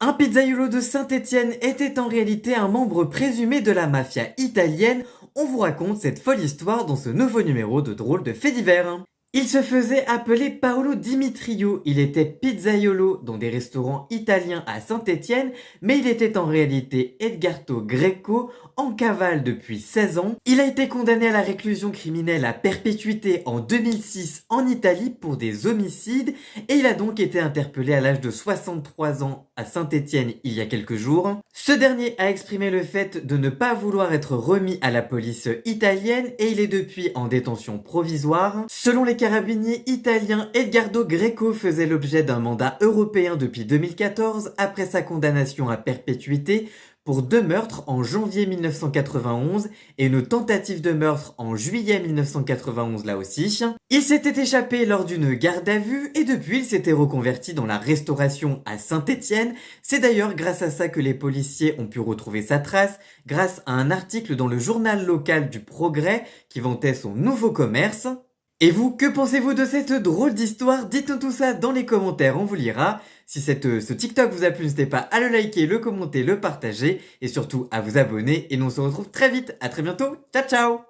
Un pizzaiolo de Saint-Étienne était en réalité un membre présumé de la mafia italienne. On vous raconte cette folle histoire dans ce nouveau numéro de Drôles de faits divers. Il se faisait appeler Paolo Dimitrio, il était pizzaiolo dans des restaurants italiens à Saint-Étienne, mais il était en réalité Edgardo Greco, en cavale depuis 16 ans. Il a été condamné à la réclusion criminelle à perpétuité en 2006 en Italie pour des homicides, et il a donc été interpellé à l'âge de 63 ans à Saint-Étienne il y a quelques jours. Ce dernier a exprimé le fait de ne pas vouloir être remis à la police italienne et il est depuis en détention provisoire. Selon les carabiniers italiens, Edgardo Greco faisait l'objet d'un mandat européen depuis 2014 après sa condamnation à perpétuité pour 2 meurtres en janvier 1991 et une tentative de meurtre en juillet 1991 là aussi. Il s'était échappé lors d'une garde à vue et depuis il s'était reconverti dans la restauration à Saint-Étienne. C'est d'ailleurs grâce à ça que les policiers ont pu retrouver sa trace, grâce à un article dans le journal local du Progrès qui vantait son nouveau commerce. Et vous, que pensez-vous de cette drôle d'histoire? Dites-nous tout ça dans les commentaires, on vous lira. Si ce TikTok vous a plu, n'hésitez pas à le liker, le commenter, le partager et surtout à vous abonner. Et nous on se retrouve très vite. À très bientôt. Ciao ciao!